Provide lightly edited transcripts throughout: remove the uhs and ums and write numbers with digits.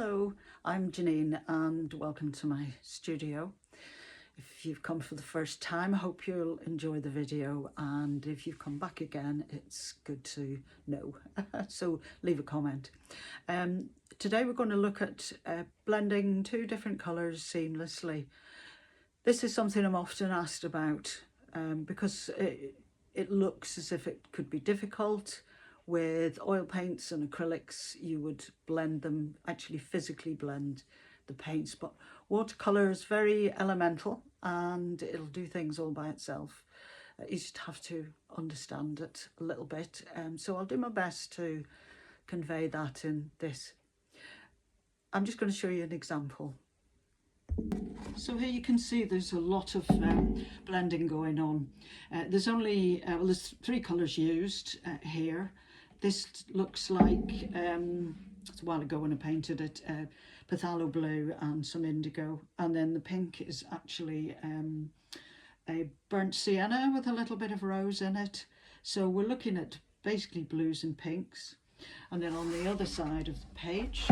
Hello, I'm Janine and welcome to my studio. If you've come for the first time, I hope you'll enjoy the video, and if you've come back again, it's good to know. So leave a comment. Today we're going to look at blending two different colours seamlessly. This is something I'm often asked about because it looks as if it could be difficult. With oil paints and acrylics, you would blend them, actually physically blend the paints, but watercolour is very elemental and it'll do things all by itself. You just have to understand it a little bit, so I'll do my best to convey that in this. I'm just going to show you an example. So here you can see there's a lot of blending going on. There's only, there's three colours used here. This looks like, it's a while ago when I painted it, phthalo blue and some indigo. And then the pink is actually a burnt sienna with a little bit of rose in it. So we're looking at basically blues and pinks. And then on the other side of the page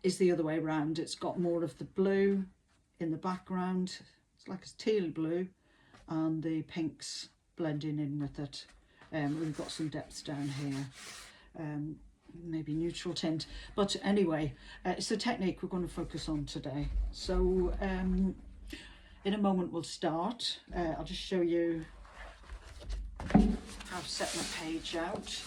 is the other way around. It's got more of the blue in the background. It's like a teal blue, and the pinks blending in with it. We've got some depth down here, maybe neutral tint, but anyway, it's the technique we're going to focus on today. So in a moment we'll start. I'll just show you how I've set my page out.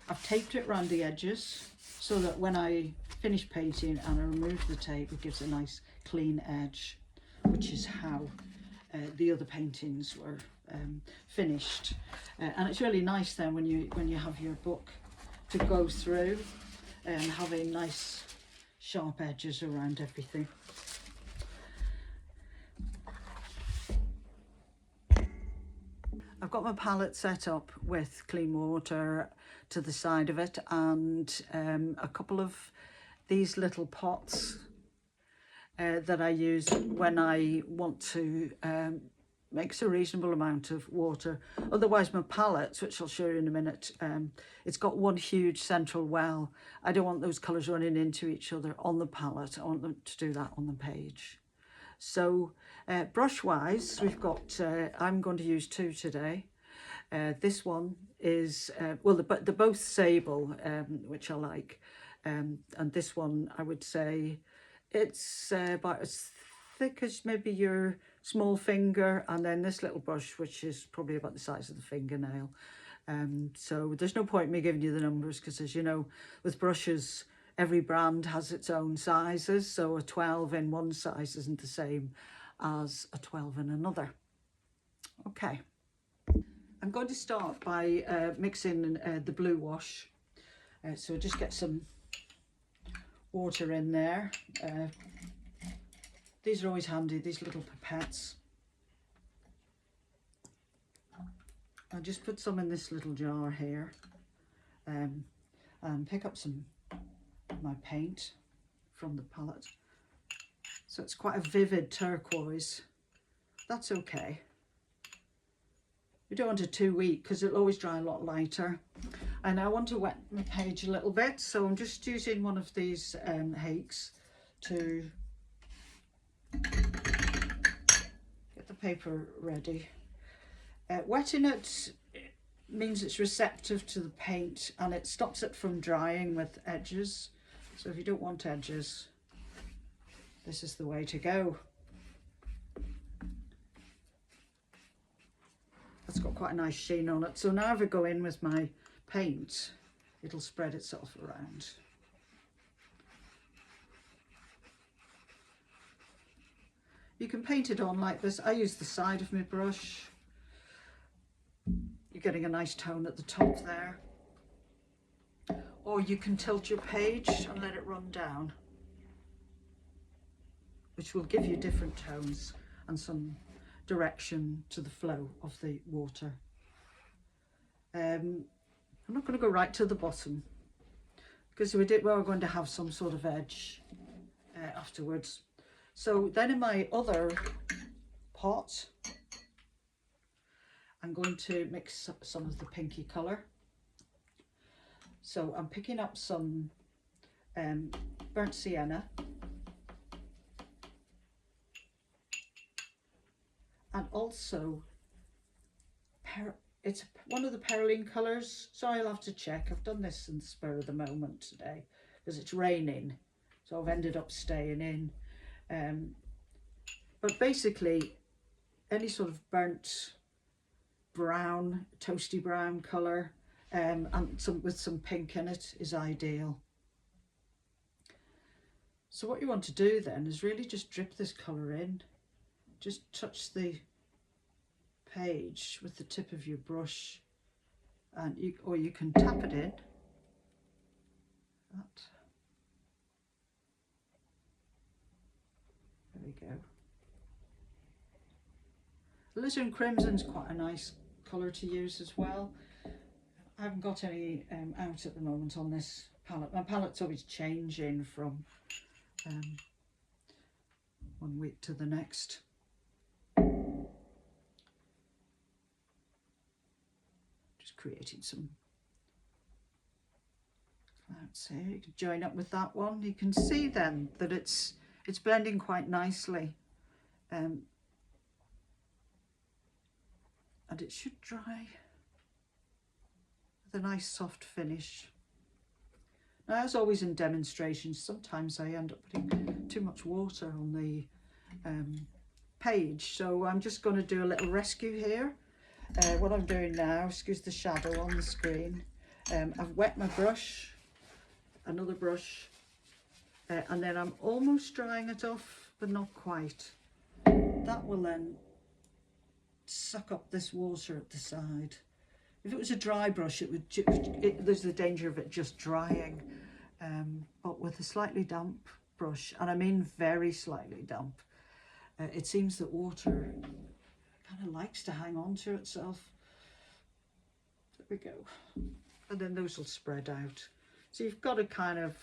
I've taped it around the edges so that when I finish painting and I remove the tape, it gives a nice clean edge, which is how the other paintings were finished. And it's really nice then when you have your book to go through and having nice sharp edges around everything. I've got my palette set up with clean water to the side of it, and a couple of these little pots that I use when I want to mix a reasonable amount of water. Otherwise my palette, which I'll show you in a minute, it's got one huge central well. I don't want those colours running into each other on the palette. I want them to do that on the page. So brush wise, we've got, I'm going to use two today. This one is, well, they're both sable, which I like. And this one, I would say, it's about as thick as maybe your small finger, and then this little brush, which is probably about the size of the fingernail. So there's no point in me giving you the numbers, because as you know, with brushes, every brand has its own sizes, so a 12 in one size isn't the same as a 12 in another. Okay, I'm going to start by mixing the blue wash. So just get some water in there. These are always handy, these little pipettes. I'll just put some in this little jar here, and pick up some of my paint from the palette. So it's quite a vivid turquoise. That's okay. We don't want it too weak because it'll always dry a lot lighter. And I want to wet my page a little bit, so I'm just using one of these hakes to get the paper ready. Wetting it means it's receptive to the paint and it stops it from drying with edges. So if you don't want edges, this is the way to go. It's got quite a nice sheen on it. So now if I go in with my paint, it'll spread itself around. You can paint it on like this. I use the side of my brush. You're getting a nice tone at the top there. Or you can tilt your page and let it run down, which will give you different tones and some direction to the flow of the water. I'm not going to go right to the bottom because we're going to have some sort of edge afterwards. So then in my other pot, I'm going to mix some of the pinky colour. So I'm picking up some burnt sienna, and also it's one of the perylene colours, so I'll have to check. I've done this in the spur of the moment today because it's raining, so I've ended up staying in. But basically any sort of burnt brown, toasty brown colour, and with some pink in it is ideal. So what you want to do then is really just drip this colour in. Just touch the page with the tip of your brush, and you can tap it in. That. There we go. Alizarin Crimson's quite a nice colour to use as well. I haven't got any out at the moment on this palette. My palette's always changing from one week to the next. Just creating some clouds here. You can join up with that one. You can see then that it's blending quite nicely, and it should dry with a nice soft finish. Now, as always in demonstrations, sometimes I end up putting too much water on the page, so I'm just going to do a little rescue here. What I'm doing now, excuse the shadow on the screen, I've wet my brush, another brush, and then I'm almost drying it off, but not quite. That will then suck up this water at the side. If it was a dry brush, there's the danger of it just drying, but with a slightly damp brush, and I mean very slightly damp, it seems that water kind of likes to hang on to itself. There we go. And then those will spread out. So you've got a kind of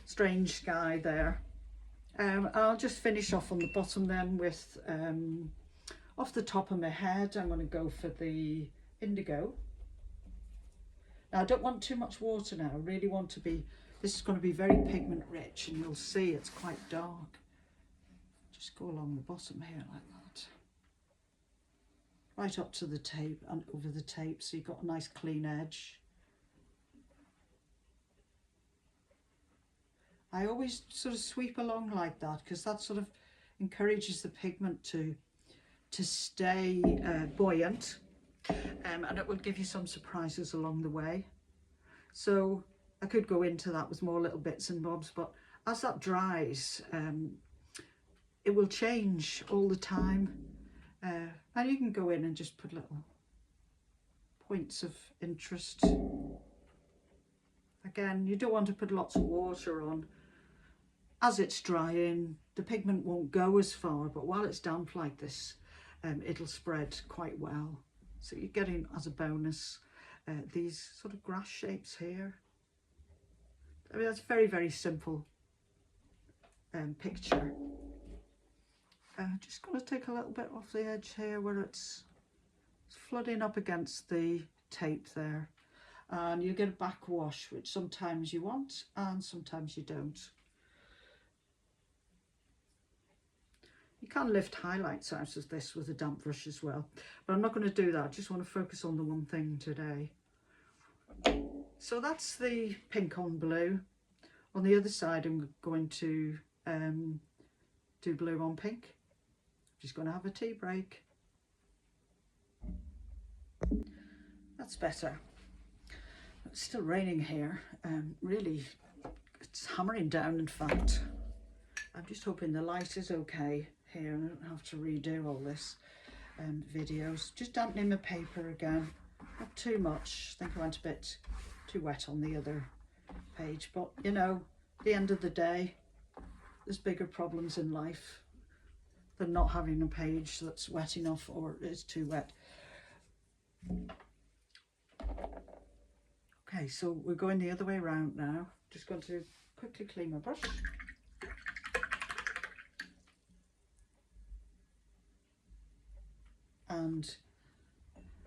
strange sky there. I'll just finish off on the bottom then with, off the top of my head, I'm going to go for the indigo. Now I don't want too much water now. I really want to be, this is going to be very pigment rich, and you'll see it's quite dark. Just go along the bottom here like that. Right up to the tape and over the tape, so you've got a nice clean edge. I always sort of sweep along like that because that sort of encourages the pigment to stay buoyant, and it will give you some surprises along the way. So I could go into that with more little bits and bobs, but as that dries, it will change all the time, and you can go in and just put little points of interest. Again, you don't want to put lots of water on. As it's drying, the pigment won't go as far, but while it's damp like this, it'll spread quite well. So you're getting, as a bonus, these sort of grass shapes here. I mean, that's a very, very simple picture. Just going to take a little bit off the edge here where it's flooding up against the tape there. And you get a backwash, which sometimes you want and sometimes you don't. You can lift highlights out of this with a damp brush as well, but I'm not going to do that. I just want to focus on the one thing today. So that's the pink on blue. On the other side, I'm going to do blue on pink. Just going to have a tea break. That's better. It's still raining here. Really, it's hammering down, in fact. I'm just hoping the light is okay here and I don't have to redo all this videos. Just dampening my paper again. Not too much. I think I went a bit too wet on the other page, but you know, at the end of the day, there's bigger problems in life than not having a page that's wet enough or is too wet. Okay, so we're going the other way around now. Just going to quickly clean my brush. And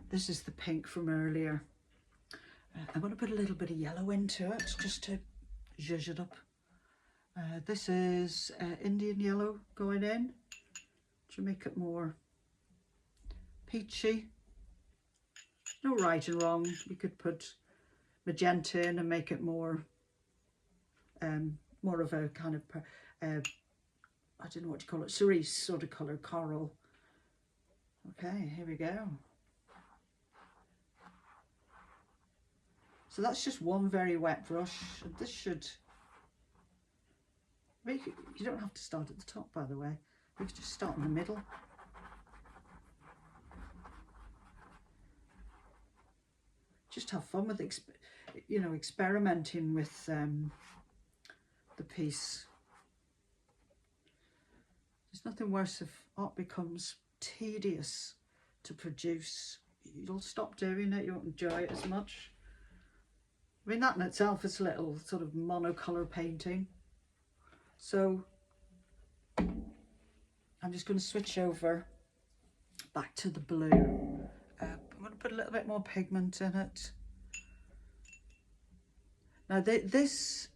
this is the pink from earlier. I'm going to put a little bit of yellow into it just to zhuzh it up. This is Indian yellow going in to make it more peachy. No right and wrong. You could put magenta in and make it more of a kind of I don't know what you call it, cerise sort of colour, coral. Okay, here we go. So that's just one very wet brush. And this should make it, you don't have to start at the top, by the way. You can just start in the middle. Just have fun with experimenting with the piece. There's nothing worse if art becomes tedious to produce. You'll stop doing it, you won't enjoy it as much. I mean, that in itself is a little sort of monocolour painting. So I'm just going to switch over back to the blue. I'm going to put a little bit more pigment in it. Now this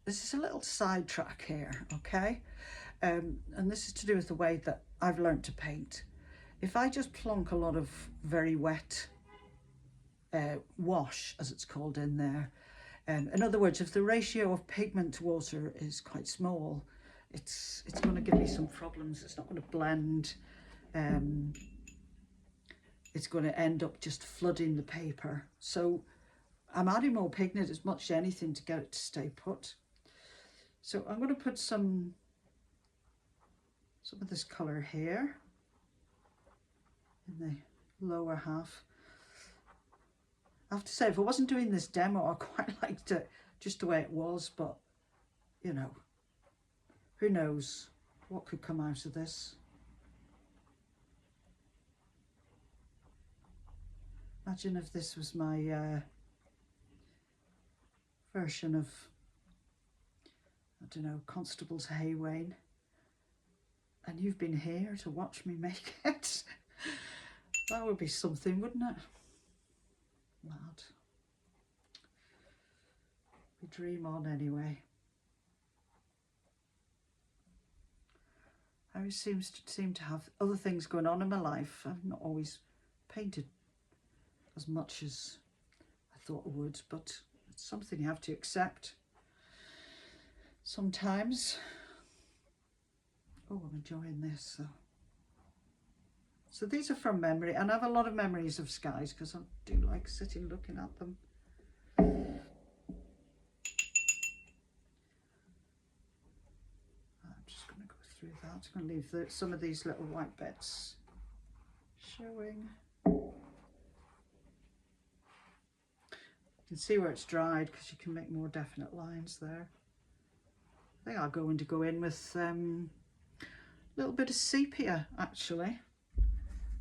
is a little sidetrack here, okay? And this is to do with the way that I've learnt to paint. If I just plonk a lot of very wet wash, as it's called, in there, in other words, if the ratio of pigment to water is quite small, it's going to give me some problems. It's not going to blend. It's going to end up just flooding the paper. So I'm adding more pigment as much as anything to get it to stay put. So I'm going to put some of this colour here in the lower half. I have to say, if I wasn't doing this demo, I quite liked it just the way it was, but you know, who knows what could come out of this. Imagine if this was my version of, I don't know, Constable's Hay Wain, and you've been here to watch me make it. That would be something, wouldn't it? Mad. We dream on anyway. I always seem to have other things going on in my life. I've not always painted as much as I thought I would, but it's something you have to accept sometimes. Oh, I'm enjoying this. So these are from memory, and I have a lot of memories of skies because I do like sitting looking at them. I'm just going to go through that. I'm going to leave some of these little white bits showing. You can see where it's dried because you can make more definite lines there. I think I'm going to go in with a little bit of sepia, actually,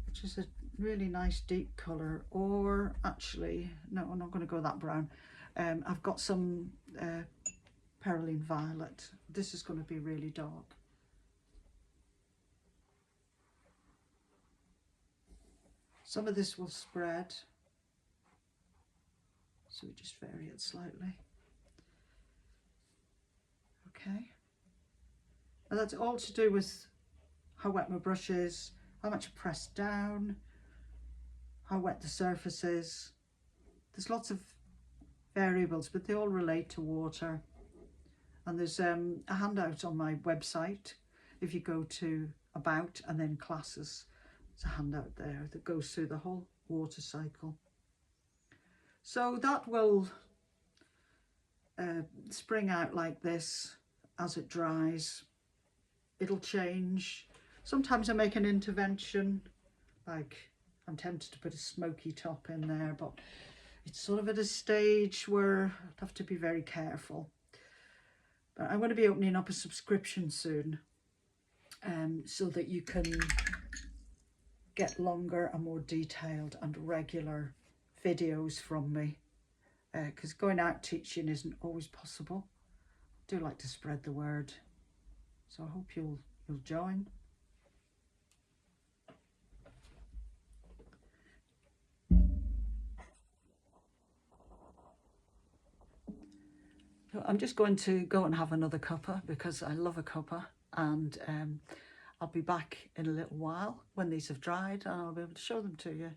which is a really nice deep colour. Or actually, no, I'm not going to go that brown. I've got some perylene violet. This is going to be really dark. Some of this will spread, so we just vary it slightly. Okay, and that's all to do with how wet my brush is, how much I press down, how wet the surface is. There's lots of variables, but they all relate to water. And there's a handout on my website. If you go to About and then Classes, there's a handout there that goes through the whole water cycle. So that will spring out like this as it dries. It'll change. Sometimes I make an intervention, like I'm tempted to put a smoky top in there, but it's sort of at a stage where I'd have to be very careful. But I'm going to be opening up a subscription soon, so that you can get longer and more detailed and regular videos from me, because going out teaching isn't always possible. I do like to spread the word, so I hope you'll join. I'm just going to go and have another cuppa because I love a cuppa, and I'll be back in a little while when these have dried and I'll be able to show them to you.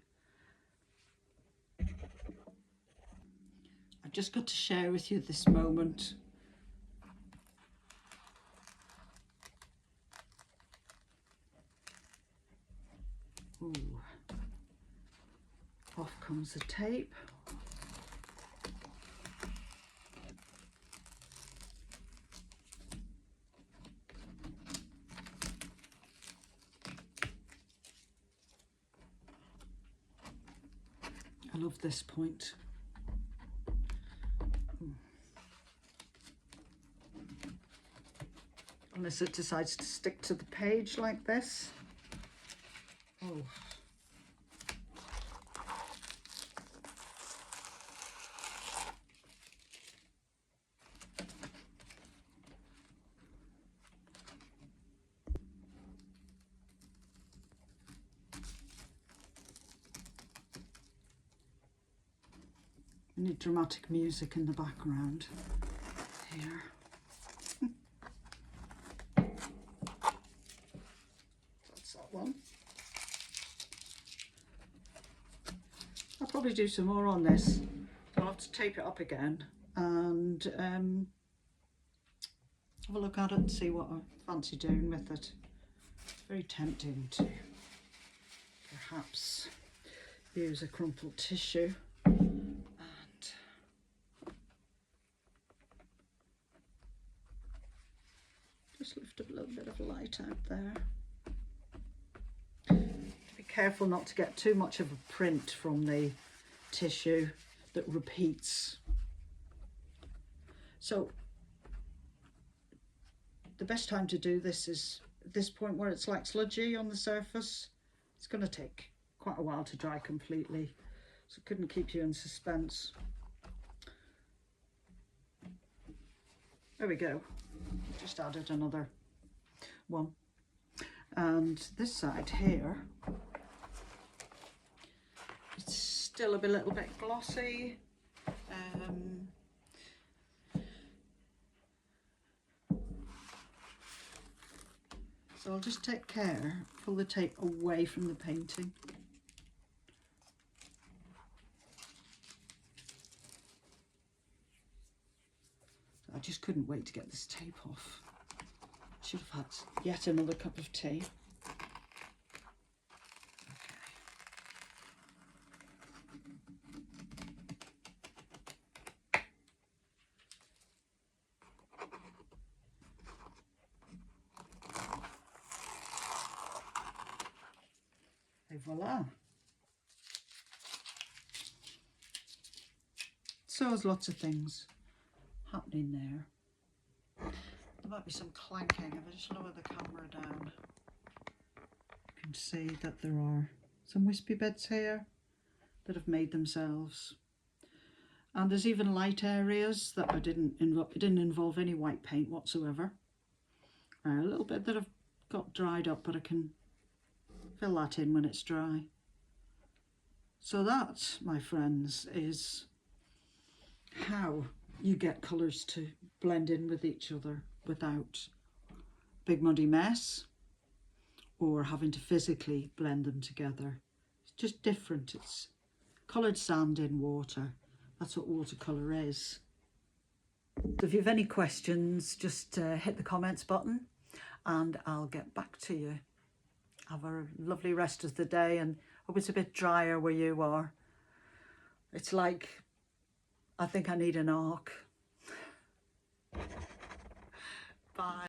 I've just got to share with you this moment. Ooh. Off comes the tape. I love this point. Unless it decides to stick to the page like this. Oh. I need dramatic music in the background here. That's that one. I'll probably do some more on this. I'll have to tape it up again and have a look at it and see what I fancy doing with it. Very tempting to perhaps use a crumpled tissue. Just lift a little bit of light out there. Be careful not to get too much of a print from the tissue that repeats. So the best time to do this is at this point where it's like sludgy on the surface. It's going to take quite a while to dry completely, so it couldn't keep you in suspense. There we go. Just added another one, and this side here, it's still a little bit glossy. So I'll just take care, pull the tape away from the painting. I just couldn't wait to get this tape off. Should have had yet another cup of tea. Et voila. So there's lots of things happening there. There might be some clanking. If I just lower the camera down, you can see that there are some wispy bits here that have made themselves. And there's even light areas that it didn't involve any white paint whatsoever. A little bit that have got dried up, but I can fill that in when it's dry. So that, my friends, is how you get colours to blend in with each other without big muddy mess or having to physically blend them together. It's just different. It's coloured sand in water. That's what watercolour is. So if you have any questions, just hit the comments button and I'll get back to you. Have a lovely rest of the day, and hope it's a bit drier where you are. It's like, I think I need an arc. Bye.